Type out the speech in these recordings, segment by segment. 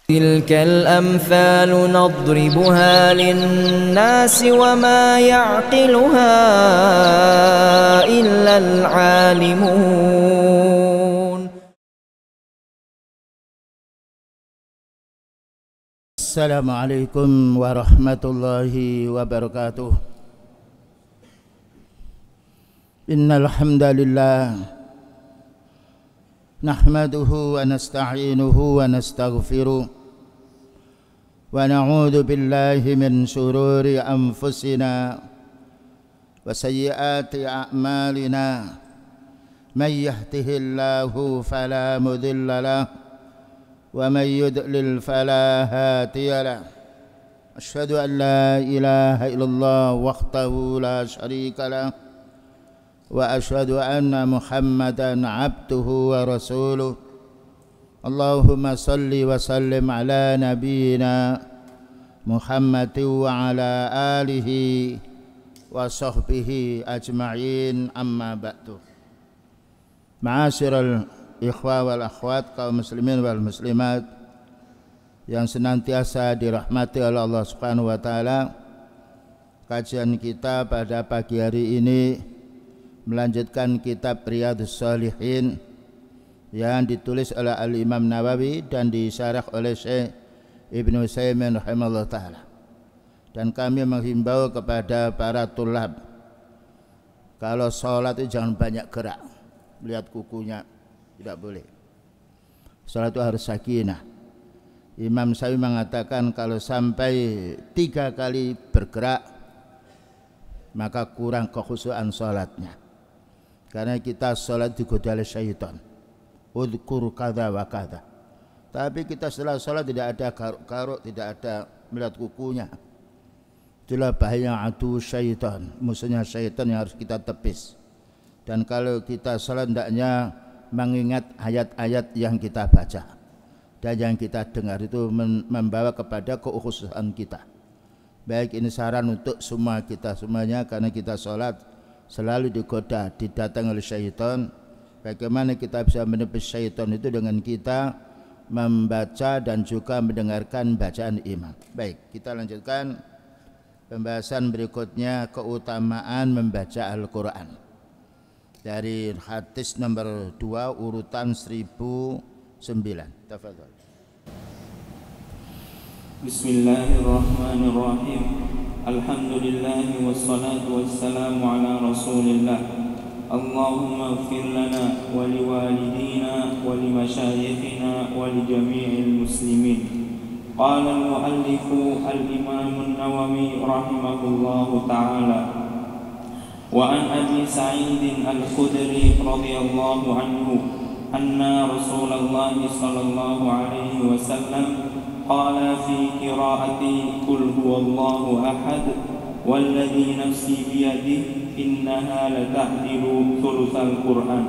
تلك الأمثال نضربها للناس وما يعقلها إلا العالمون. السلام عليكم ورحمة الله وبركاته. إن الحمد لله نحمده ونستعينه ونستغفره ونعوذ بالله من شرور أنفسنا وسيئات أعمالنا من يهده الله فلا مضل له ومن يضلل فلا هادي له. أشهد أن لا إله إلا الله وحده لا شريك له وأشهد أن محمدا عبده ورسوله. اللهم صل وسلم على نبينا محمد وعلى آله وصحبه أجمعين. أما بعد. Ma'asyiral ikhwa wal akhwat, kaum muslimin wal muslimat yang senantiasa dirahmati oleh Allah Subhanahu wa taala. Kajian kita pada pagi hari ini melanjutkan kitab Riyadhus Shalihin yang ditulis oleh Al-Imam Nawawi dan disyarah oleh Syekh Ibnu Utsaimin rahimahullah ta'ala. Dan kami menghimbau kepada para tulab, kalau sholat itu jangan banyak gerak, lihat kukunya, tidak boleh. Sholat itu harus sakinah. Imam Syafi'i mengatakan kalau sampai 3 kali bergerak maka kurang kekhusyuan sholatnya. Karena kita sholat digoda oleh syaitan, udhkur kada wa kada. Tapi kita setelah sholat tidak ada garuk-garuk, tidak ada melihat kukunya. Itulah bahaya adu syaitan, musuhnya syaitan yang harus kita tepis. Dan kalau kita sholat hendaknya mengingat ayat-ayat yang kita baca dan yang kita dengar, itu membawa kepada keukhusyuan kita. Baik, ini saran untuk semua kita semuanya, karena kita sholat selalu digoda, didatangi oleh syaitan. Bagaimana kita bisa menepis syaitan itu dengan kita membaca dan juga mendengarkan bacaan imam. Baik, kita lanjutkan pembahasan berikutnya, keutamaan membaca Al-Quran dari hadis nomor 2 urutan 1009. Tafadhol. Bismillahirrahmanirrahim. Alhamdulillah wassalatu wassalamu ala Rasulillah. Allahumma ighfir lana wa liwalidina wa limashayikhina wa li jami'il muslimin. Qala al-muallifu al-imam an-Nawawi rahimahullahu ta'ala. Wa an Abi Sa'id al-Khudri radhiyallahu anhu anna Rasulullah sallallahu alaihi wasallam qala fi qiraati qul huwallahu ahad walladzi nafsi biyadihi innaha latahdilu thulutsal Qur'an.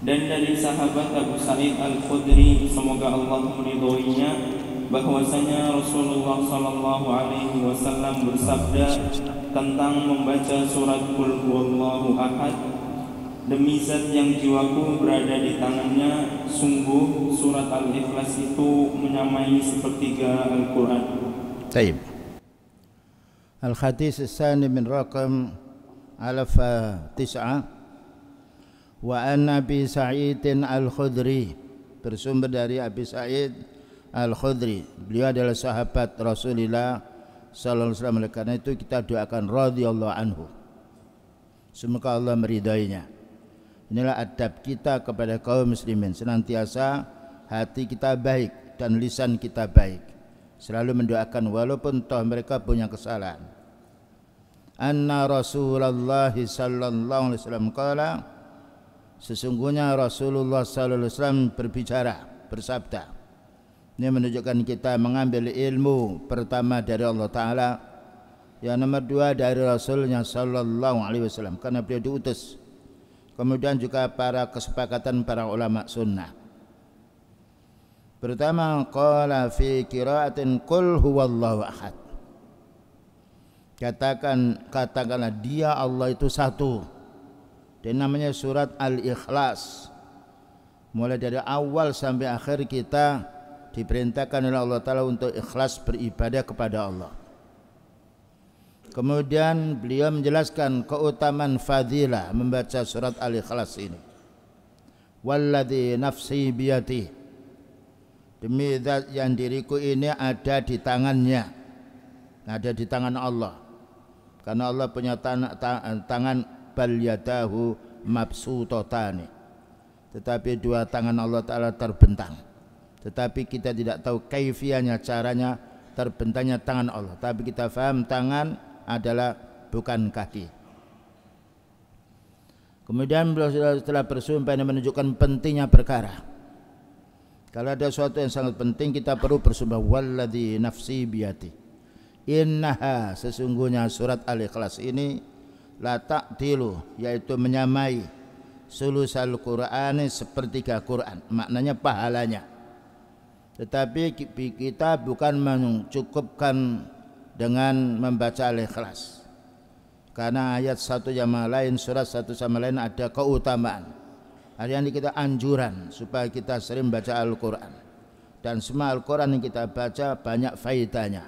Dan dari sahabat Abu Sa'id Al-Khudri, semoga Allah meridhoinya, bahwasanya Rasulullah sallallahu alaihi wasallam bersabda tentang membaca surat qul huwallahu ahad, demi zat yang jiwaku berada di tangannya, sungguh surat Al-Ikhlas itu menyamai sepertiga Al-Quran. Taib. Al-Hadis As-Sani min Raqam Alafa Tis'a. Wa an Abi Sa'id Al-Khudri, bersumber dari Abi Sa'id Al-Khudri. Beliau adalah sahabat Rasulullah sallallahu alaihi wasallam. Karena itu kita doakan radhiyallahu anhu, semoga Allah meridainya. Inilah adab kita kepada kaum muslimin, senantiasa hati kita baik dan lisan kita baik, selalu mendoakan walaupun toh mereka punya kesalahan. Anna Rasulullah sallallahu alaihi wasallam qala, sesungguhnya Rasulullah sallallahu alaihi wasallam berbicara, bersabda. Ini menunjukkan kita mengambil ilmu pertama dari Allah Ta'ala, yang nomor 2 dari Rasulnya sallallahu alaihi wasallam, karena beliau diutus. Kemudian juga para kesepakatan para ulama sunnah. Pertama, qala fi qiraatin qul huwallahu ahad. Katakanlah dia Allah itu satu. Dan namanya surat Al-Ikhlas. Mulai dari awal sampai akhir kita diperintahkan oleh Allah Ta'ala untuk ikhlas beribadah kepada Allah. Kemudian beliau menjelaskan keutamaan fadilah membaca surat Al-Ikhlas ini. Walladzi nafsi biyadihi, demi zat yang diriku ini ada di tangannya, ada di tangan Allah. Karena Allah punya tangan bal yadahu mabsutatani, tetapi dua tangan Allah Ta'ala terbentang. Tetapi kita tidak tahu kaifiahnya, caranya terbentangnya tangan Allah. Tapi kita faham tangan adalah bukan kaki. Kemudian setelah bersumpah ini menunjukkan pentingnya perkara. Kalau ada sesuatu yang sangat penting, kita perlu bersumpah. Walladzi nafsi biyadi, innaha, sesungguhnya surat Al-Ikhlas ini la ta'dilu, yaitu menyamai sulusal Qur'an, sepertiga Quran, maknanya pahalanya. Tetapi kita bukan mencukupkan dengan membaca Al-Ikhlas, karena ayat satu sama lain, surat satu sama lain ada keutamaan. Hari ini kita anjuran supaya kita sering baca Al-Quran, dan semua Al-Quran yang kita baca banyak faedahnya,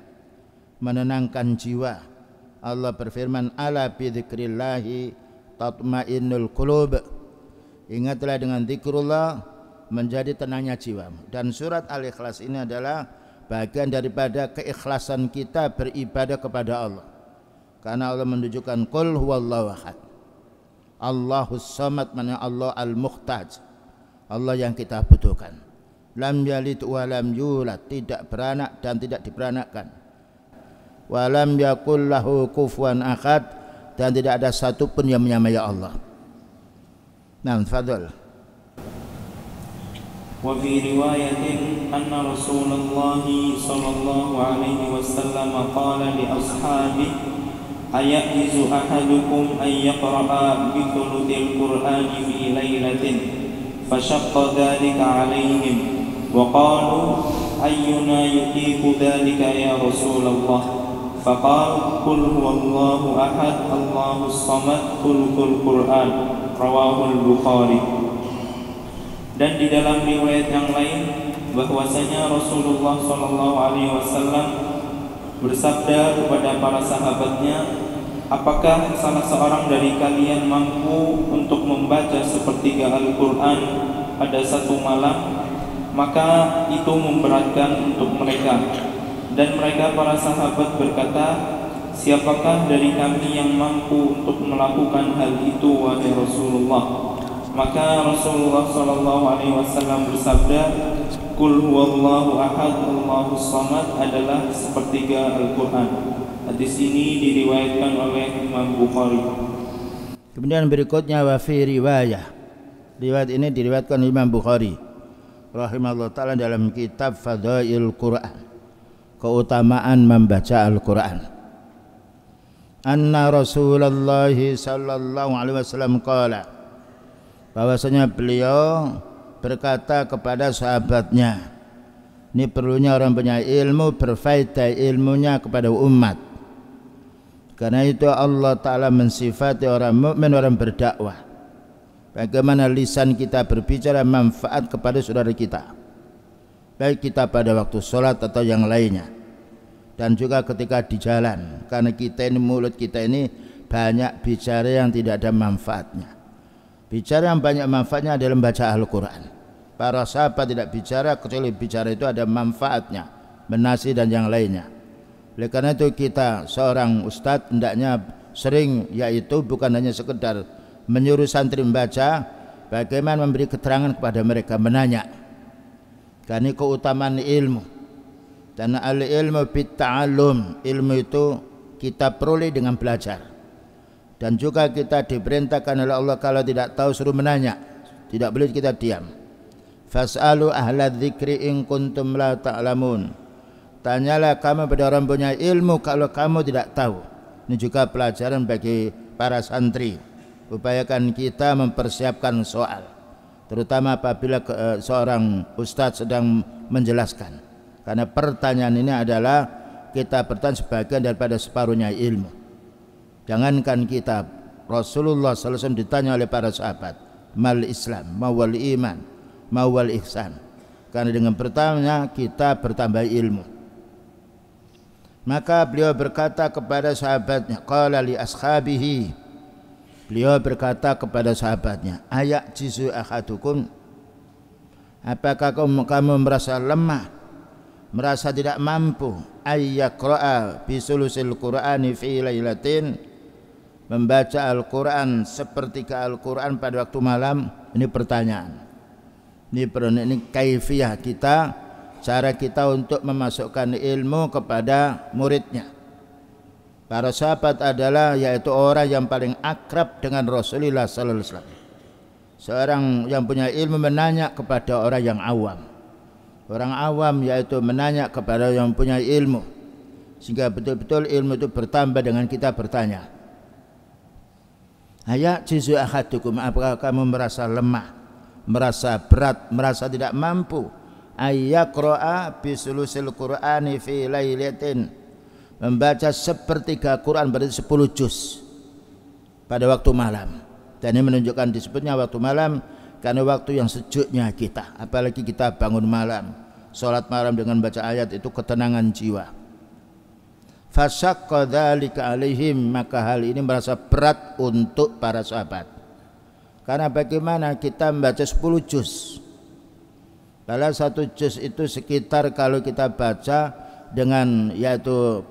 menenangkan jiwa. Allah berfirman, ala bidzikrillahi tatmainnul qulub, ingatlah dengan zikrullah menjadi tenangnya jiwamu. Dan surat Al-Ikhlas ini adalah bagian daripada keikhlasan kita beribadah kepada Allah, karena Allah menunjukkan qul huwallahu ahad, Allahus samad, mana Allah al-muhtaj, Allah yang kita butuhkan. Lam yalid wa lam yulad, tidak beranak dan tidak diberanakkan. Wa lam yakul lahu kufuwan ahad, dan tidak ada satu pun yang menyamai Allah. Nah, fadhil. Wa fi riwayatin anna Rasulullah sallallahu alaihi wasallam qala li ashabihi aya'izu ahadukum an yaqra'a bi thuluthil qur'ani fi lailatin fashaqqa dhalika 'alaihim wa qalu ayyuna yutiqu dhalika ya Rasulullah faqala qul huwallahu ahad Allahus samad thuluthul qur'an, rawahul Bukhari. Dan di dalam riwayat yang lain bahwasanya Rasulullah sallallahu alaihi wasallam bersabda kepada para sahabatnya, apakah salah seorang dari kalian mampu untuk membaca sepertiga Al-Quran pada satu malam? Maka itu memberatkan untuk mereka. Dan mereka para sahabat berkata, siapakah dari kami yang mampu untuk melakukan hal itu, wahai Rasulullah? Maka Rasulullah SAW bersabda, Qul huwallahu ahad Allahus samad adalah sepertiga Al-Quran. Hadis ini diriwayatkan oleh Imam Bukhari. Kemudian berikutnya wa fi riwayah. Riwayat ini diriwayatkan Imam Bukhari rahimahullah ta'ala dalam kitab Fadail Quran, keutamaan membaca Al-Quran. Anna Rasulullah sallallahu alaihi wasallam qala, bahwasanya beliau berkata kepada sahabatnya, ini perlunya orang punya ilmu berfaedah ilmunya kepada umat. Karena itu Allah Ta'ala mensifati orang mukmin, orang berdakwah, bagaimana lisan kita berbicara manfaat kepada saudara kita, baik kita pada waktu sholat atau yang lainnya, dan juga ketika di jalan. Karena kita ini, mulut kita ini banyak bicara yang tidak ada manfaatnya. Bicara yang banyak manfaatnya adalah membaca Al-Quran. Para sahabat tidak bicara kecuali bicara itu ada manfaatnya, menasih dan yang lainnya. Oleh karena itu kita seorang ustadz hendaknya sering, yaitu bukan hanya sekedar menyuruh santri membaca, bagaimana memberi keterangan kepada mereka, menanya. Karena keutamaan ilmu, dan al-ilmu bitta'allum, ilmu itu kita peroleh dengan belajar. Dan juga kita diperintahkan oleh Allah, kalau tidak tahu suruh menanya, tidak boleh kita diam. Fas'alu ahla dzikri in kuntum la ta'lamun, tanyalah kamu pada orang punya ilmu kalau kamu tidak tahu. Ini juga pelajaran bagi para santri. Upayakan kita mempersiapkan soal, terutama apabila seorang ustadz sedang menjelaskan, karena pertanyaan ini adalah kita bertanya sebagian daripada separuhnya ilmu. Jangankan kita, Rasulullah SAW ditanya oleh para sahabat, mal Islam, mawal iman, mawal ihsan. karena dengan bertanya kita bertambah ilmu. Maka beliau berkata kepada sahabatnya, qala li ashabihi, beliau berkata kepada sahabatnya, ayak jizu ahadukum, apakah kamu merasa lemah, merasa tidak mampu, ayyaqra'a bi sulusil qur'ani fi lailatin, membaca Al-Quran sepertiga Al-Quran pada waktu malam. Ini pertanyaan, ini kaifiyah kita, cara kita untuk memasukkan ilmu kepada muridnya. Para sahabat adalah yaitu orang yang paling akrab dengan Rasulullah sallallahu alaihi wasallam. Seorang yang punya ilmu menanya kepada orang yang awam. Orang awam yaitu menanya kepada yang punya ilmu, sehingga betul-betul ilmu itu bertambah dengan kita bertanya. Ayak jizu ahadukum, apakah kamu merasa lemah, merasa berat, merasa tidak mampu, ayyaqra'a bi sulusil qur'ani fi lailatin, membaca sepertiga Quran berarti 10 juz pada waktu malam. Dan ini menunjukkan disebutnya waktu malam karena waktu yang sejuknya kita, apalagi kita bangun malam, salat malam dengan baca ayat itu ketenangan jiwa. Fasyaqqa dzalika alaihim, maka hal ini merasa berat untuk para sahabat. Karena bagaimana kita membaca 10 juz, padahal 1 juz itu sekitar kalau kita baca dengan yaitu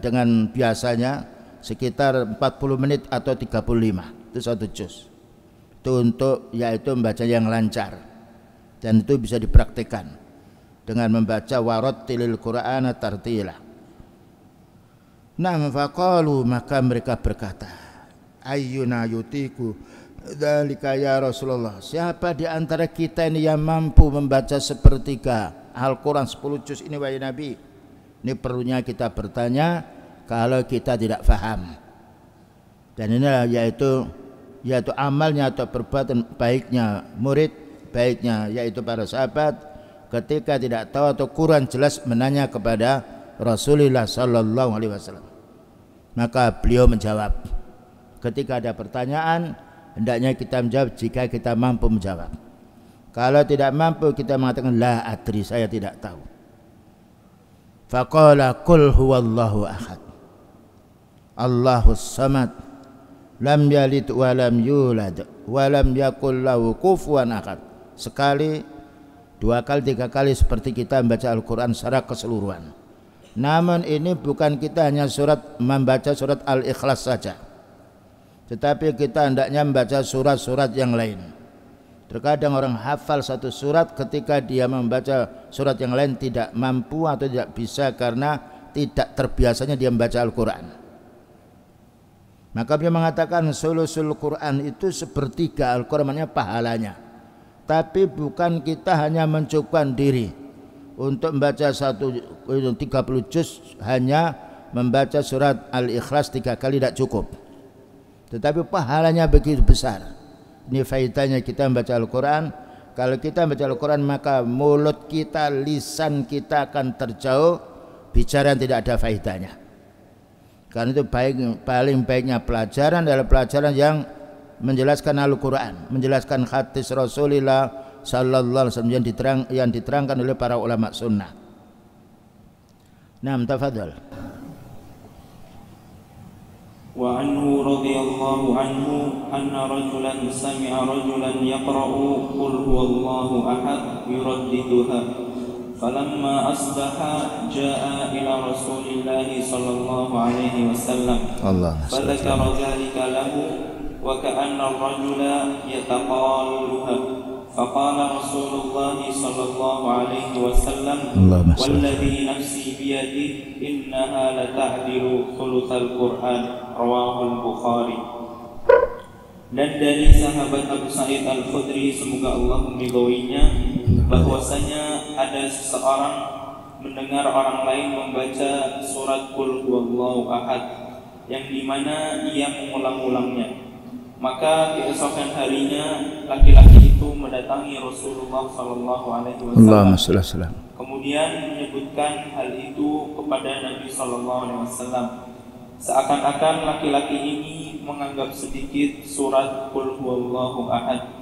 dengan biasanya sekitar 40 menit atau 35, itu 1 juz. Itu untuk yaitu membaca yang lancar, dan itu bisa dipraktikkan dengan membaca warattilil Qur'ana tartila. Nah, faqalu, maka mereka berkata, ayyuna yutiku dzalika ya Rasulullah, siapa di antara kita ini yang mampu membaca sepertiga Al-Quran 10 juz ini wahai Nabi? Ini perlunya kita bertanya kalau kita tidak faham. Dan inilah yaitu amalnya atau perbuatan baiknya murid, baiknya yaitu para sahabat ketika tidak tahu atau kurang jelas menanya kepada Rasulullah sallallahu alaihi wasallam. Maka beliau menjawab. Ketika ada pertanyaan, hendaknya kita menjawab jika kita mampu menjawab. Kalau tidak mampu, kita mengatakan la adri, saya tidak tahu. Faqala qul huwallahu ahad, Allahus samad, lam yalid wa lam yulad wa lam yakul lahu kufuwan ahad. Sekali, 2 kali, 3 kali seperti kita membaca Al-Quran secara keseluruhan. Namun ini bukan kita hanya membaca surat Al-Ikhlas saja, tetapi kita hendaknya membaca surat-surat yang lain. Terkadang orang hafal 1 surat, ketika dia membaca surat yang lain tidak mampu atau tidak bisa karena tidak terbiasanya dia membaca Al-Quran. Maka dia mengatakan sulusul Quran itu sepertiga Al-Quran, maknanya pahalanya. Tapi bukan kita hanya mencukupkan diri untuk membaca 30 juz, hanya membaca surat Al-Ikhlas 3 kali tidak cukup, tetapi pahalanya begitu besar. Ini faedahnya kita membaca Al-Quran. Kalau kita membaca Al-Quran, maka mulut kita, lisan kita akan terjauh bicara yang tidak ada faedahnya. Karena itu paling baiknya pelajaran adalah pelajaran yang menjelaskan Al-Quran, menjelaskan hadis Rasulullah sallallahu alaihi wasallam yang diterangkan oleh para ulama sunnah. Naam, tafadhal. Wa anhu radhiyallahu anhu anna rajulan sami'a rajulan yaqra'u qul huwallahu ahad yuraddiduha falamma asbaha jaa'a ila rasulillahi sallallahu alaihi wasallam fadzakara dhalika lahu wa ka'anna ar-rajula yataqalluha فقال رسول الله صلى الله عليه وسلم والذي نفسي بيده إنها لتعدل ثلث القرآن رواه البخاري. Dan dari sahabat Abu Sa'id Al-Khudri, semoga Allah meridhoinya, bahwasanya ada seseorang mendengar orang lain membaca surat Qul huwallahu ahad, yang dimana ia mengulang-ulangnya. Maka keesokan harinya laki-laki itu mendatangi Rasulullah sallallahu alaihi wasallam. Kemudian menyebutkan hal itu kepada Nabi sallallahu alaihi wasallam. Seakan-akan laki-laki ini menganggap sedikit surat Qul huwallahu ahad.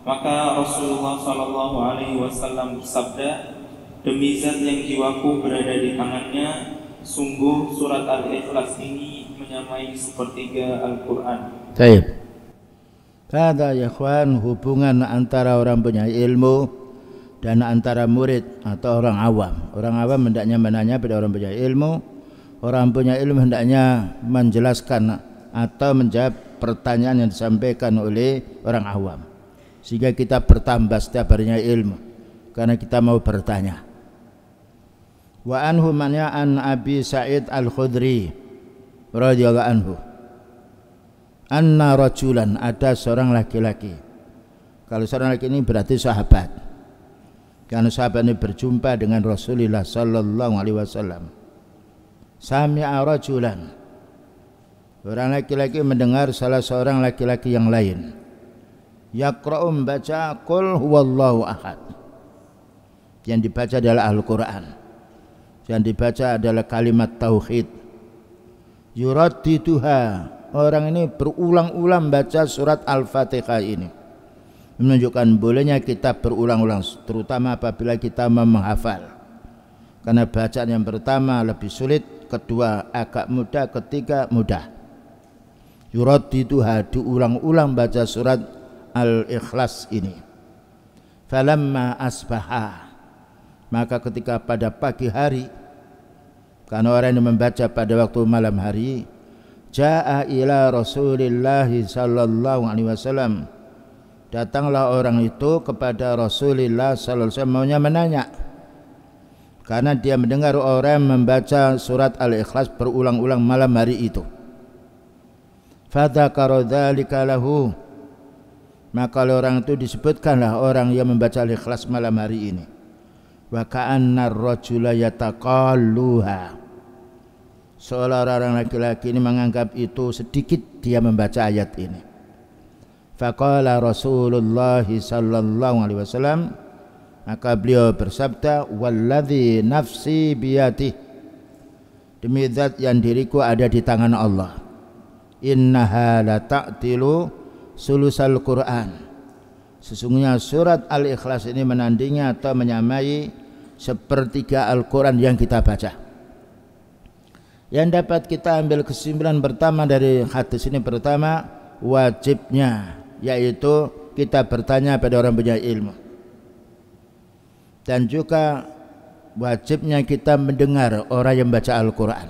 Maka Rasulullah Shallallahu Alaihi Wasallam bersabda, demi zat yang jiwaku berada di tangannya, sungguh surat Al-Ikhlas ini menyamai sepertiga Al-Quran. Baik. Kada ya ikhwan, hubungan antara orang punya ilmu dan antara murid atau orang awam. Orang awam hendaknya menanya pada orang punya ilmu, orang punya ilmu hendaknya menjelaskan atau menjawab pertanyaan yang disampaikan oleh orang awam, sehingga kita bertambah setiap harinya ilmu karena kita mau bertanya. Wa anhu manya an Abi Sa'id Al-Khudri radhiyallahu anhu anna rajulan, ada seorang laki-laki. Kalau seorang laki ini berarti sahabat, karena sahabat ini berjumpa dengan Rasulullah sallallahu alaihi wasallam. Sami'a rajulan, orang laki-laki mendengar salah seorang laki-laki yang lain yaqra'u, membaca qul huwallahu ahad. Yang dibaca adalah Al-Quran, yang dibaca adalah kalimat tauhid. Yuraddiduha, orang ini berulang-ulang baca surat Al-Fatihah ini, menunjukkan bolehnya kita berulang-ulang, terutama apabila kita menghafal. Karena bacaan yang pertama lebih sulit, kedua agak mudah, ketiga mudah. Yuraddiduha, diulang-ulang baca surat Al-Ikhlas ini. Falamma asbaha, maka ketika pada pagi hari, karena orang yang membaca pada waktu malam hari, jaa ila Rasulillah sallallahu alaihi wasallam, datanglah orang itu kepada Rasulullah sallallahu alaihi wasallam, maunya menanya, karena dia mendengar orang membaca surat Al-Ikhlas berulang-ulang malam hari itu. Fadzakara dzalika lahu, maka orang itu disebutkanlah orang yang membaca Al-Ikhlas malam hari ini. Wa ka'anna ar-rajula yataqalluha, seolah orang laki-laki ini menganggap itu sedikit dia membaca ayat ini. Faqala Rasulullah sallallahu alaihi wasallam, maka beliau bersabda, walladzi nafsi biyadihi, demi zat yang diriku ada di tangan Allah, innaha la ta'tilu sulusal Quran, sesungguhnya surat Al-Ikhlas ini menandingi atau menyamai sepertiga Al-Quran yang kita baca. Yang dapat kita ambil kesimpulan pertama dari hadis ini, pertama wajibnya, yaitu kita bertanya pada orang punya ilmu, dan juga wajibnya kita mendengar orang yang baca Al-Quran,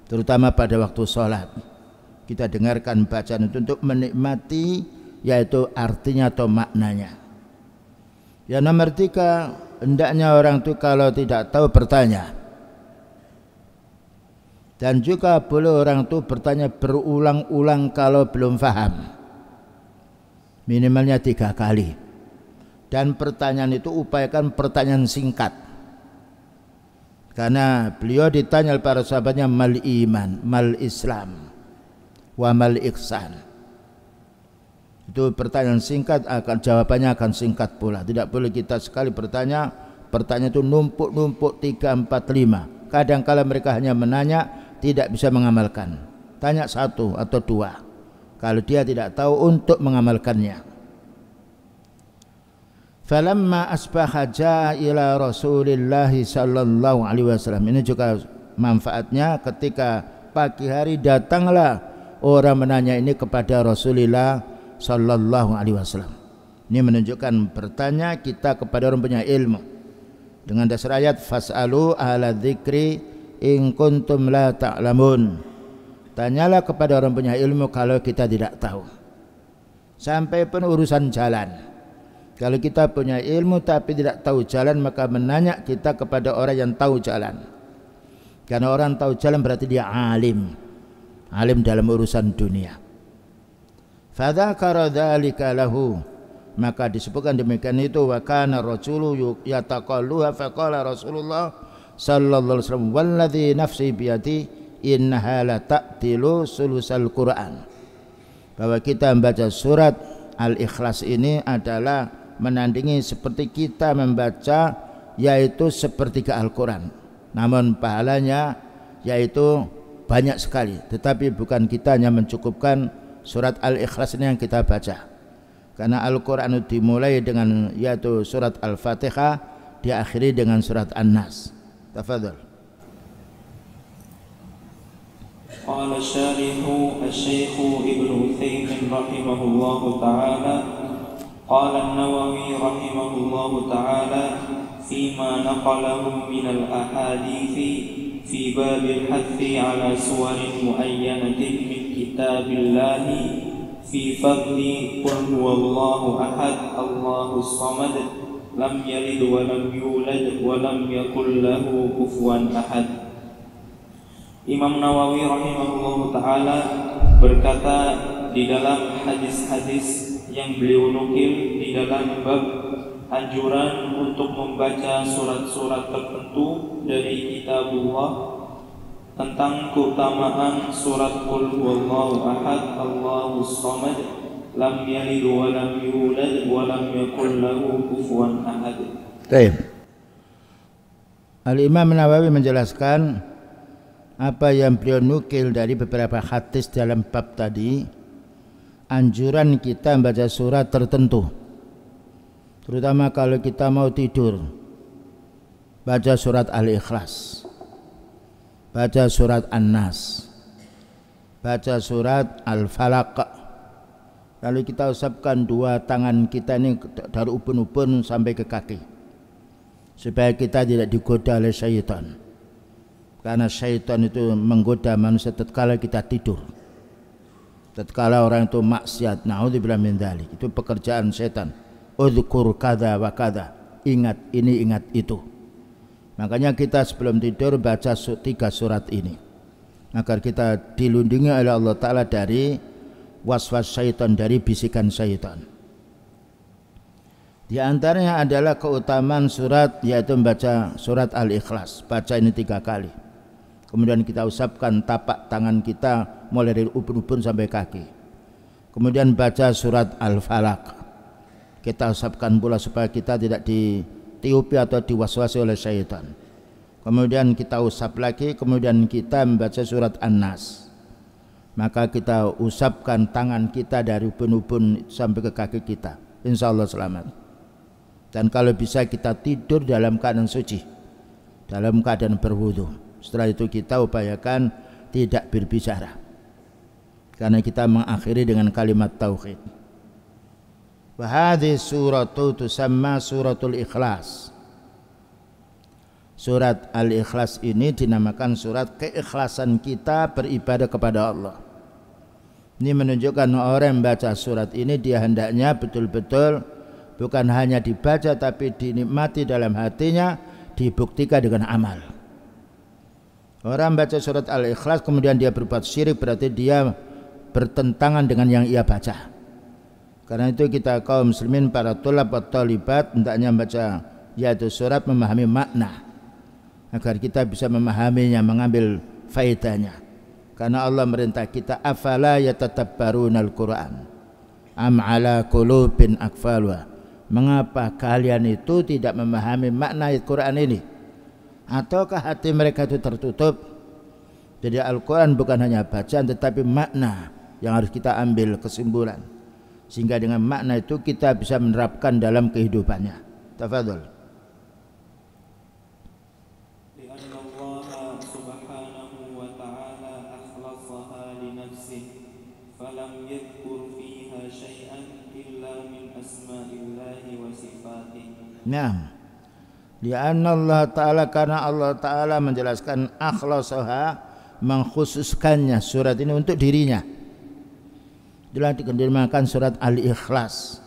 terutama pada waktu sholat. Kita dengarkan bacaan itu untuk menikmati, yaitu artinya atau maknanya. Yang nomor 3, hendaknya orang itu kalau tidak tahu bertanya, dan juga boleh orang itu bertanya berulang-ulang kalau belum paham, minimalnya 3 kali. Dan pertanyaan itu upayakan pertanyaan singkat, karena beliau ditanya para sahabatnya, mal iman, mal islam, wa mal ihsan. Itu pertanyaan singkat, akan jawabannya akan singkat pula. Tidak boleh kita sekali bertanya, pertanyaan itu numpuk-numpuk 3, 4, 5. Kadang-kala mereka hanya menanya, tidak bisa mengamalkan. Tanya 1 atau 2 kalau dia tidak tahu untuk mengamalkannya. Falamma asbaha jaa ila Rasulillah sallallahu alaihi wasallam, ini juga manfaatnya, ketika pagi hari datanglah orang menanya ini kepada Rasulullah sallallahu alaihi wasallam. Ini menunjukkan bertanya kita kepada orang punya ilmu dengan dasar ayat fas'alu ahla dzikri in kuntum la ta'lamun. Tanyalah kepada orang punya ilmu kalau kita tidak tahu. Sampai pun urusan jalan, kalau kita punya ilmu tapi tidak tahu jalan, maka menanya kita kepada orang yang tahu jalan. Karena orang tahu jalan berarti dia alim, alim dalam urusan dunia. Fadzakara dzalika lahu, maka disebutkan demikian itu, wa kana rajulu yataqalluha faqala Rasulullah sallallahu alaihi wasallam, walladzi nafsi biyadi innaha la ta'tilu sulusal Quran, bahwa kita membaca surat Al-Ikhlas ini adalah menandingi seperti kita membaca, yaitu sepertiga Al-Quran. Namun pahalanya yaitu banyak sekali, tetapi bukan kita hanya mencukupkan surat Al-Ikhlas ini yang kita baca, Karena Al-Quran dimulai dengan yaitu surat Al-Fatihah, diakhiri dengan surat An-Nas. Tafadhal. Qala syarih Asy-Syaikh Ibnu Utsaimin rahimahullahu taala, qala An-Nawawi rahimahullahu taala fima naqalahu min al-ahadithi fi bab al-hathi ala suwarin muayyanatin min kitabillahi fi fadli qul huwallahu ahad Allahus samad lam yalid wa lam yulad wa lam yakul lahu kufuwan ahad. Imam Nawawi rahimahullahu taala berkata di dalam hadis-hadis yang beliau nukil di dalam bab anjuran untuk membaca surat-surat tertentu dari kitabullah tentang keutamaan surat Qul huwallahu ahad Allahus samad lam yalid wa lam yulad wa lam yakul lahu kufuwan ahad. Baik. Al-Imam Nawawi menjelaskan apa yang beliau nukil dari beberapa hadis dalam bab tadi, anjuran kita membaca surat tertentu, terutama kalau kita mau tidur, baca surat Al-Ikhlas, baca surat An-Nas, baca surat Al-Falaq, lalu kita usapkan dua tangan kita ini dari ubun-ubun sampai ke kaki, supaya kita tidak digoda oleh syaitan. Karena syaitan itu menggoda manusia tatkala kita tidur, tatkala orang itu maksiat. Naudzubillah min dzalik. Itu pekerjaan syaitan. Udzkur kadza wa kadza, ingat ini ingat itu. Makanya kita sebelum tidur baca 3 surat ini agar kita dilindungi oleh Allah Ta'ala dari waswas syaitan, dari bisikan syaitan. Di antaranya adalah keutamaan surat, yaitu membaca surat Al-Ikhlas. Baca ini 3 kali. Kemudian kita usapkan tapak tangan kita mulai dari ubun-ubun sampai kaki. Kemudian baca surat Al-Falaq. Kita usapkan pula supaya kita tidak ditiupi atau diwaswasi oleh syaitan. Kemudian kita usap lagi, kemudian kita membaca surat An-Nas. Maka kita usapkan tangan kita dari ubun-ubun sampai ke kaki kita. Insya Allah selamat. Dan kalau bisa kita tidur dalam keadaan suci, dalam keadaan berwudu. Setelah itu kita upayakan tidak berbicara, karena kita mengakhiri dengan kalimat tauhid. Wa hadhihi suratu tusamma suratul Ikhlas. Surat Al-Ikhlas ini dinamakan surat keikhlasan kita beribadah kepada Allah. Ini menunjukkan orang yang membaca surat ini dia hendaknya betul-betul bukan hanya dibaca tapi dinikmati dalam hatinya, dibuktikan dengan amal. Orang baca surat Al-Ikhlas kemudian dia berbuat syirik, berarti dia bertentangan dengan yang ia baca. Karena itu kita kaum muslimin, para tulab atau talibat, hendaknya membaca yaitu surat memahami makna, agar kita bisa memahaminya, mengambil faedahnya. Karena Allah merintah kita, afala yatatabbarunal Qur'an am ala qulubin akfaluha. Mengapa kalian itu tidak memahami makna ayat Quran ini? Ataukah hati mereka itu tertutup? Jadi Al-Quran bukan hanya bacaan tetapi makna yang harus kita ambil kesimpulan, sehingga dengan makna itu kita bisa menerapkan dalam kehidupannya. Tafadhol. Lianna Allah subhanahu wa ta'ala akhlasaha li nafsihi falam yadhkur fiha syai'an illa min asma'illahi wa sifatihi. Nah, lianna Allah Ta'ala, karena Allah Ta'ala menjelaskan akhlasaha, mengkhususkannya surat ini untuk dirinya. Itulah dinamakan surat Al-Ikhlas.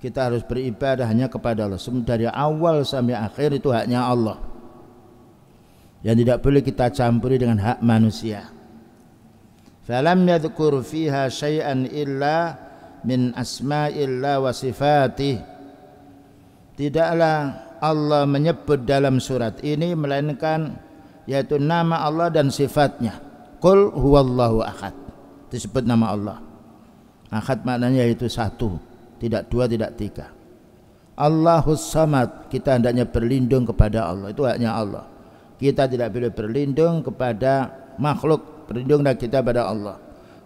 Kita harus beribadah hanya kepada Allah. Dari awal sampai akhir itu haknya Allah, yang tidak boleh kita campuri dengan hak manusia. Falam yadhkur fiha syai'an illa min asma'illah wa sifatih. Tidaklah Allah menyebut dalam surat ini melainkan yaitu nama Allah dan sifatnya. Qul huwallahu ahad, disebut nama Allah. Ahad maknanya yaitu satu, tidak dua, tidak tiga. Allahus samad, kita hendaknya berlindung kepada Allah, itu haknya Allah. Kita tidak boleh berlindung kepada makhluk, berlindunglah kita pada Allah.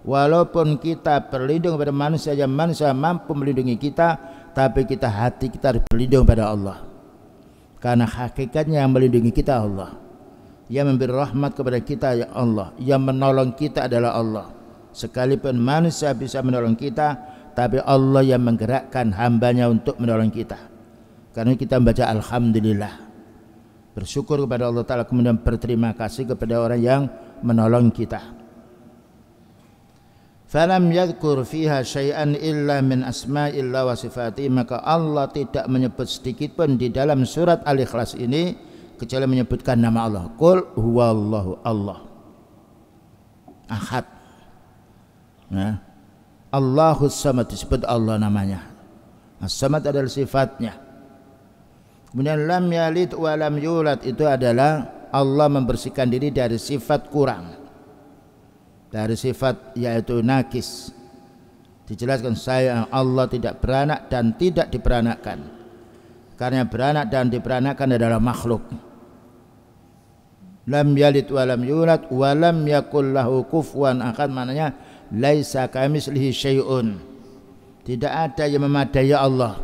Walaupun kita berlindung kepada manusia yang manusia mampu melindungi kita, tapi hati kita harus berlindung pada Allah. Karena hakikatnya yang melindungi kita Allah, yang memberi rahmat kepada kita ya Allah, yang menolong kita adalah Allah. Sekalipun manusia bisa menolong kita, tapi Allah yang menggerakkan hambanya untuk menolong kita. Karena kita membaca alhamdulillah, bersyukur kepada Allah Ta'ala, kemudian berterima kasih kepada orang yang menolong kita. Falam yadhkur fiha syai'an illa min asma'illah wa sifatihi, maka Allah tidak menyebut sedikit pun di dalam surat Al-Ikhlas ini kecuali menyebutkan nama Allah. Qul huwallahu Allah ahad. Nah, Allahus samad disebut Allah namanya. As-samad adalah sifatnya. Kemudian lam yalid wa lam yulad itu adalah Allah membersihkan diri dari sifat kurang, dari sifat yaitu nakis. Dijelaskan saya Allah tidak beranak dan tidak diperanakkan, karena beranak dan diperanakkan adalah makhluk. Lam yalid wa lam yulad wa lam yakul lahu kufuwan ahad, maknanya laisa kamitslihi syai'un, tidak ada yang memadai Allah.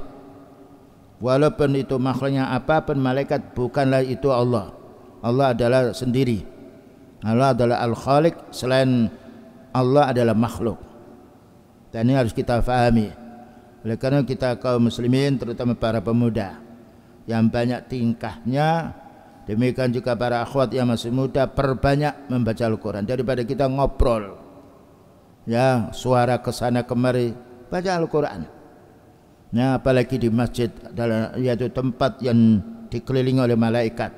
Walaupun itu makhluknya apapun, malaikat, bukanlah itu Allah. Allah adalah sendiri. Allah adalah Al-Khaliq, selain Allah adalah makhluk. Dan ini harus kita fahami. Oleh karena kita kaum muslimin, terutama para pemuda yang banyak tingkahnya, demikian juga para akhwat yang masih muda, perbanyak membaca Al-Quran daripada kita ngobrol, ya, suara kesana kemari. Baca Al-Quran. Nah, apalagi di masjid, yaitu tempat yang dikelilingi oleh malaikat,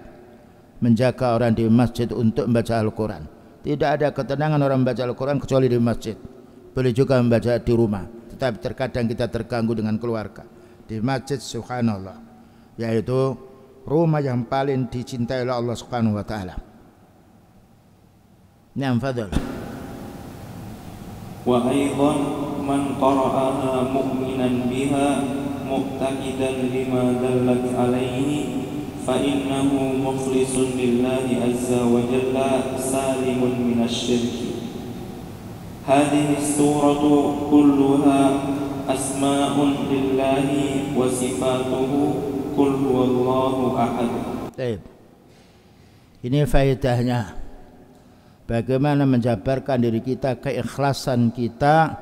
menjaga orang di masjid untuk membaca Al-Quran. Tidak ada ketenangan orang membaca Al-Quran kecuali di masjid. Boleh juga membaca di rumah, tetapi terkadang kita terganggu dengan keluarga. Di masjid, subhanallah, yaitu rumah yang paling dicintai oleh Allah Subhanahu wa taala. Naam, fadhal. Wa aidan man qara'aha mu'minan biha mu'taqidan lima dallat alaihi fa innahu mukhlisun lillahi azza wa jalla salimun minasyirki. Hadhihi suratu kulluha asma'un lillahi wa sifatuhu qul huwallahu ahad. Baik. Ini faedahnya. Bagaimana menjabarkan diri kita, keikhlasan kita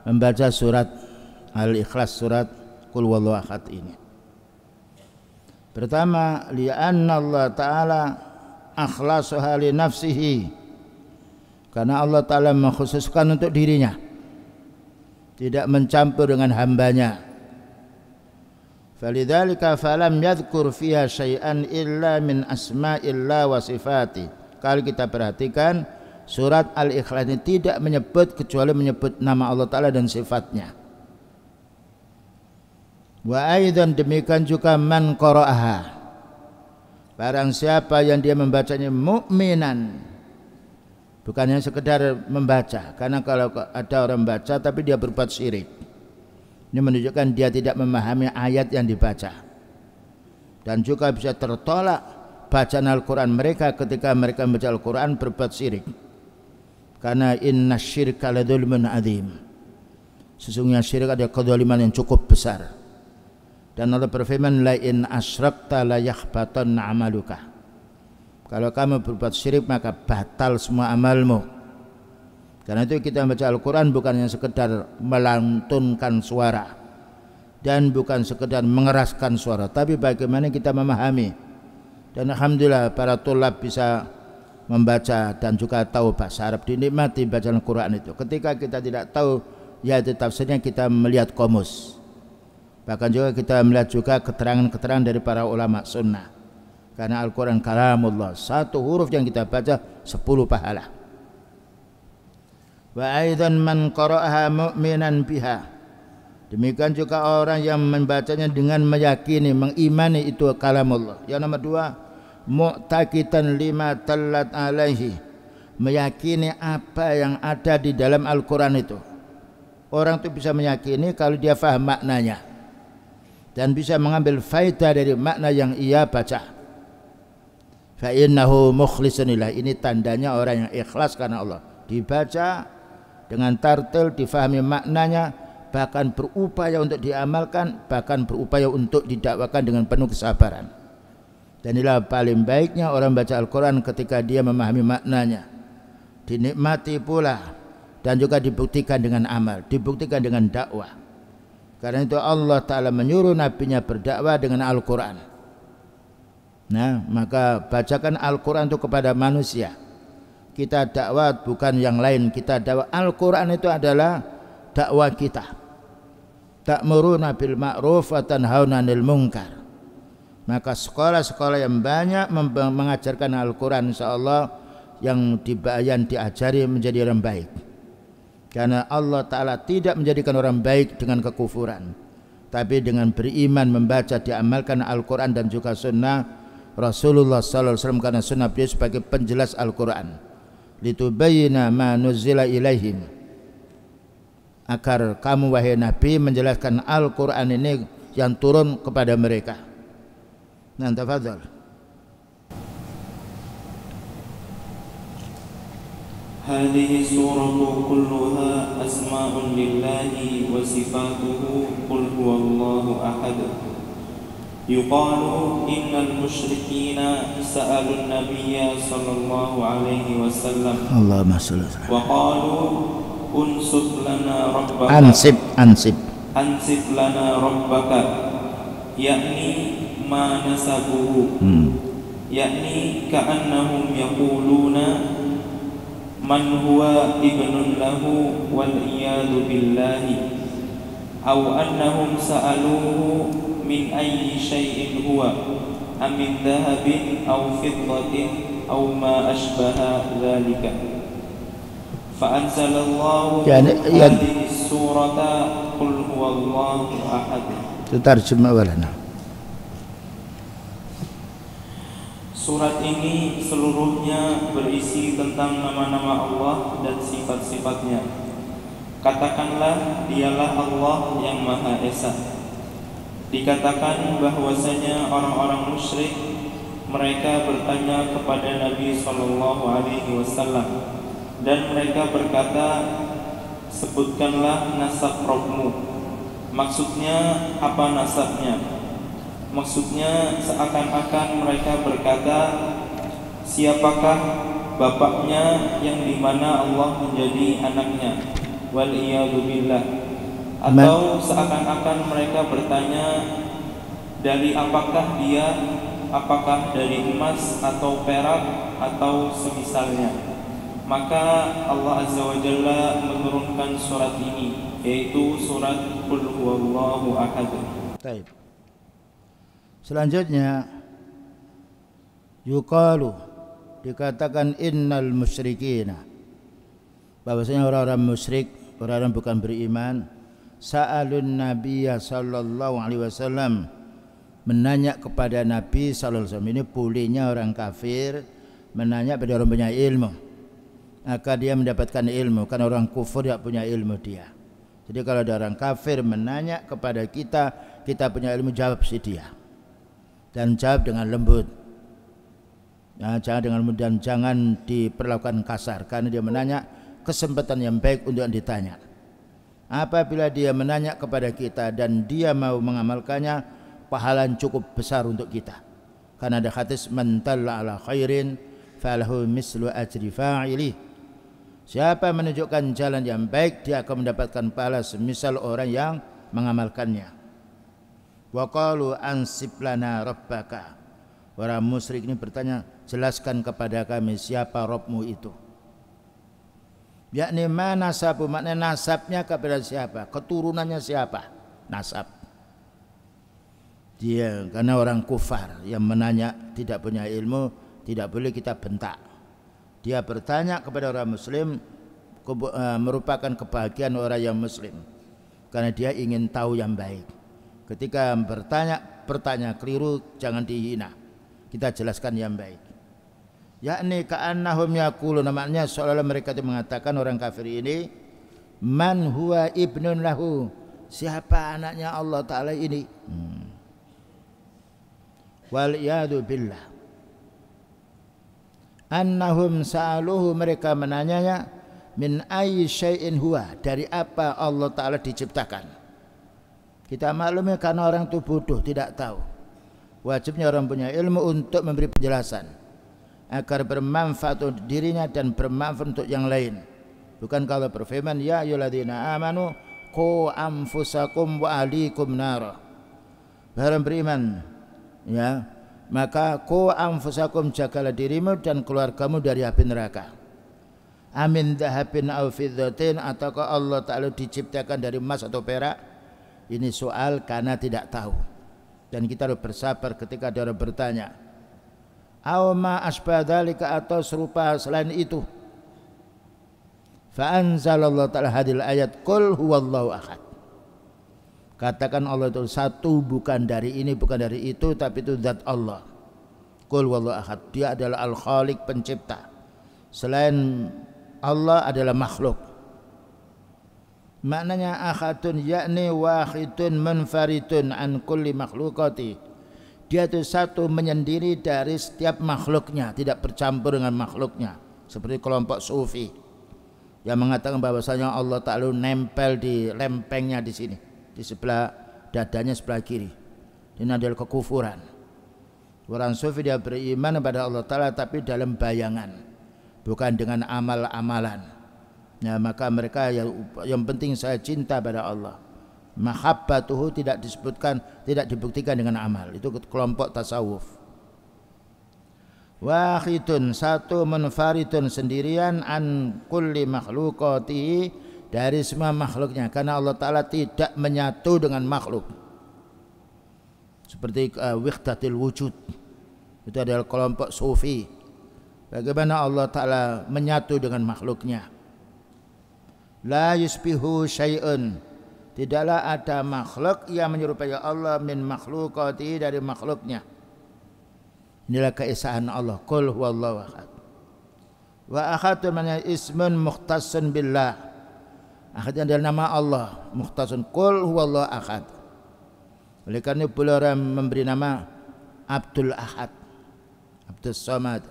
membaca surat Al-Ikhlas, surat Qul huwallahu ahad ini. Pertama, li'anna Allah Ta'ala akhlasuha li nafsihi, karena Allah Ta'ala mengkhususkan untuk dirinya, tidak mencampur dengan hambanya. Falidzalika falam yadhkur fiha syai'an illa min asma'illah wa sifati. Kalau kita perhatikan, surat Al-Ikhlas ini tidak menyebut kecuali menyebut nama Allah Ta'ala dan sifatnya. Wa aidan demikian juga man qara'aha, barang siapa yang dia membacanya mu'minan, bukannya sekedar membaca, karena kalau ada orang membaca tapi dia berbuat syirik, ini menunjukkan dia tidak memahami ayat yang dibaca. Dan juga bisa tertolak bacaan Al-Quran mereka ketika mereka membaca Al-Quran berbuat syirik, karena inna syirka la dzulmun adzim, sesungguhnya syirik adalah kezaliman yang cukup besar. Dan Allah berfirman, la in asyrakta la yahbatanna amaluka, kalau kamu berbuat syirik maka batal semua amalmu. Karena itu kita membaca Al-Quran bukan yang sekedar melantunkan suara dan bukan sekedar mengeraskan suara, tapi bagaimana kita memahami. Dan alhamdulillah para tulab bisa membaca dan juga tahu bahasa Arab, dinikmati bacaan Al-Quran itu. Ketika kita tidak tahu yaitu tafsirnya, kita melihat komus, bahkan juga kita melihat juga keterangan-keterangan dari para ulama sunnah. Karena Al-Quran kalamullah, satu huruf yang kita baca 10 pahala. Wa aidan man qara'aha mu'minan biha, demikian juga orang yang membacanya dengan meyakini, mengimani itu kalamullah. Yang nomor 2, mu'taqidan lima tallat alaihi, meyakini apa yang ada di dalam Al-Quran itu. Orang itu bisa meyakini kalau dia faham maknanya dan bisa mengambil faedah dari makna yang ia baca. Fa innahu mukhlisun lillah, ini tandanya orang yang ikhlas karena Allah. Dibaca dengan tartil, difahami maknanya, bahkan berupaya untuk diamalkan, bahkan berupaya untuk didakwakan dengan penuh kesabaran. Dan inilah paling baiknya orang baca Al-Quran ketika dia memahami maknanya, dinikmati pula, dan juga dibuktikan dengan amal, dibuktikan dengan dakwah. Karena itu Allah Ta'ala menyuruh nabinya berdakwah dengan Al-Quran. Nah, maka bacakan Al-Quran itu kepada manusia. Kita dakwah bukan yang lain, kita dakwah. Al-Quran itu adalah dakwah kita. Ta'muruna bil ma'ruf wa tanhauna 'anil munkar. Maka sekolah-sekolah yang banyak mengajarkan Al-Quran, insyaallah yang diajari menjadi orang baik. Karena Allah Ta'ala tidak menjadikan orang baik dengan kekufuran, tapi dengan beriman, membaca, diamalkan Al-Quran dan juga sunnah Rasulullah SAW, karena sunnah beliau sebagai penjelas Al-Quran. Litubayyina ma nuzila ilaihim, agar kamu wahai Nabi menjelaskan Al-Quran ini yang turun kepada mereka. Nah, tafadhal. Hadhihi suratu kulluha asma'un lillahi wa sifatuhu qul huwallahu ahad. Yuqalu innal musyrikina sa'alun nabiyya sallallahu alaihi wasallam. Allahumma shalli ala. Wa qalu unsub lana rabbaka. Ansib lana rabbaka. Yakni ma nasabuhu. Yakni ka'annahum yaquluna man huwa ibnun lahu wal iyadu billahi, aw annahum sa'aluhu min ayyi syai'in huwa am min dhahabin aw fiddatin aw ma ashbaha dhalika. Fa anzalallahu hadhihi surata qul huwallahu ahad. Terjemah walana. Surat ini seluruhnya berisi tentang nama-nama Allah dan sifat-sifatnya. Katakanlah, dialah Allah yang Maha Esa. Dikatakan bahwasanya orang-orang musyrik mereka bertanya kepada Nabi SAW, dan mereka berkata, sebutkanlah nasab Rabbmu. Maksudnya apa nasabnya? Maksudnya seakan-akan mereka berkata, siapakah bapaknya yang dimana Allah menjadi anaknya, wal iyadu billah. Atau seakan-akan mereka bertanya, dari apakah dia, apakah dari emas atau perak atau semisalnya. Maka Allah Azza wa Jalla menurunkan surat ini, yaitu surat Qul huwallahu ahad. Baik. Selanjutnya yuqalu, dikatakan innal musyrikina, bahwasanya orang-orang musyrik, orang-orang bukan beriman, sa'alun nabiyya sallallahu alaihi wasallam, menanya kepada Nabi sallallahu alaihi wasallam. Ini bolehnya orang kafir menanya pada orang punya ilmu, maka dia mendapatkan ilmu, karena orang kufur tidak punya ilmu dia. Jadi kalau ada orang kafir menanya kepada kita, kita punya ilmu, jawab si dia. Dan jawab dengan lembut, ya, jangan dengan lembut, dan jangan diperlakukan kasar, karena dia menanya kesempatan yang baik untuk yang ditanya. Apabila dia menanya kepada kita dan dia mau mengamalkannya, pahala cukup besar untuk kita, karena ada hadis man dalla ala khairin falahu mislu ajri fa'ilih. Siapa menunjukkan jalan yang baik, dia akan mendapatkan pahala semisal orang yang mengamalkannya. Wa qalu ansib lana rabbaka. Orang musyrik ini bertanya, jelaskan kepada kami siapa Rabbmu itu. Yakni mana nasabu, maknanya nasabnya kepada siapa, keturunannya siapa, nasab. Dia karena orang kufar yang menanya tidak punya ilmu, tidak boleh kita bentak. Dia bertanya kepada orang muslim, merupakan kebahagiaan orang yang muslim, karena dia ingin tahu yang baik. Ketika bertanya keliru, jangan dihina, kita jelaskan yang baik. Yakni ka'annahum yaqulu, namanya seolah-olah mereka itu mengatakan, orang kafir ini, man huwa ibnun lahu, siapa anaknya Allah Ta'ala ini. Wal iyadu billah. Annahum sa'aluhu, mereka menanyanya min ayyi syai'in huwa, dari apa Allah Ta'ala diciptakan. Kita maklumi karena orang itu bodoh, tidak tahu. Wajibnya orang punya ilmu untuk memberi penjelasan agar bermanfaat untuk dirinya dan bermanfaat untuk yang lain. Bukan kalau berfirman ya ayyuhalladzina amanu qu anfusakum wa ahlikum nar. Barang beriman, ya, maka qu anfusakum, jagalah dirimu dan keluargamu dari api neraka. Amin dhahabin aw fiddatin, ataukah Allah Ta'ala diciptakan dari emas atau perak? Ini soal karena tidak tahu. Dan kita harus bersabar ketika ada orang bertanya. Aw ma asbah dzalika, atau serupa selain itu. Fa anzalallahu ta'ala hadil ayat qul huwallahu ahad. Katakan Allah itu satu, bukan dari ini, bukan dari itu, tapi itu zat Allah. Qul huwallahu ahad, dia adalah al-khaliq, pencipta. Selain Allah adalah makhluk. Maknanya ahadun yakni wahidun munfaridun an kulli makhlukati. Dia itu satu, menyendiri dari setiap makhluknya, tidak bercampur dengan makhluknya. Seperti kelompok sufi yang mengatakan bahwasanya Allah Ta'ala nempel di lempengnya di sini, di sebelah dadanya sebelah kiri. Ini adalah kekufuran. Orang sufi dia beriman kepada Allah Ta'ala tapi dalam bayangan, bukan dengan amal-amalan. Ya, maka mereka yang penting saya cinta pada Allah. Mahabbatuhu tidak disebutkan, tidak dibuktikan dengan amal. Itu kelompok tasawuf. Wahidun, satu, munfaridun, sendirian, an kulli makhlukati, dari semua makhluknya, karena Allah Ta'ala tidak menyatu dengan makhluk. Seperti wihdatil wujud, itu adalah kelompok sufi. Bagaimana Allah Ta'ala menyatu dengan makhluknya. La yusbihu syai'un, tidaklah ada makhluk yang menyerupai Allah min makhlukati, dari makhluknya. Inilah keesaan Allah. Qul huwallahu ahad. Wa ahadun maknanya ismun mukhtassun billah. Ahad adalah nama Allah, mukhtassun. Qul huwallahu ahad. Oleh karena boleh orang memberi nama Abdul Ahad, Abdul Samad,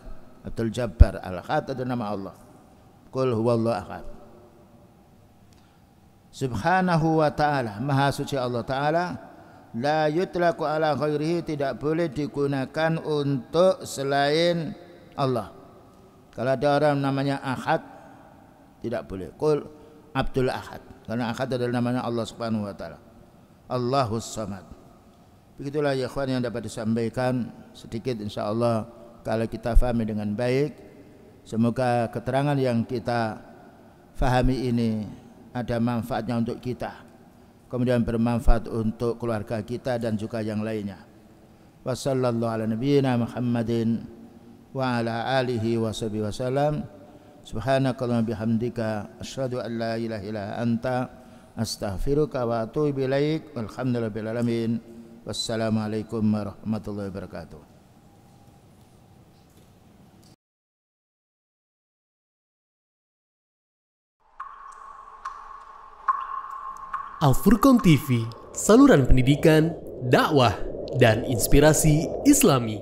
Abdul Jabbar. Al-Ahad adalah nama Allah. Qul huwallahu ahad. Subhanahu wa ta'ala, maha suci Allah Ta'ala. La yutlaqu ala ghairihi, tidak boleh digunakan untuk selain Allah. Kalau ada orang namanya Ahad, tidak boleh. Qul Abdul Ahad, karena Ahad adalah namanya Allah Subhanahu wa Ta'ala. Allahus Samad. Begitulah ya ikhwan yang dapat disampaikan sedikit, insyaallah kalau kita fahami dengan baik. Semoga keterangan yang kita fahami ini ada manfaatnya untuk kita, kemudian bermanfaat untuk keluarga kita dan juga yang lainnya. Wa sallallahu ala nabiyyina Muhammadin wa ala alihi wa sahbihi wasallam. Subhanakallahumma bihamdika asyhadu an la ilaha illa anta astaghfiruka wa atubu ilaik. Walhamdulillahil alamin. Wassalamualaikum warahmatullahi wabarakatuh. Al-Furqan TV, saluran pendidikan, dakwah, dan inspirasi Islami.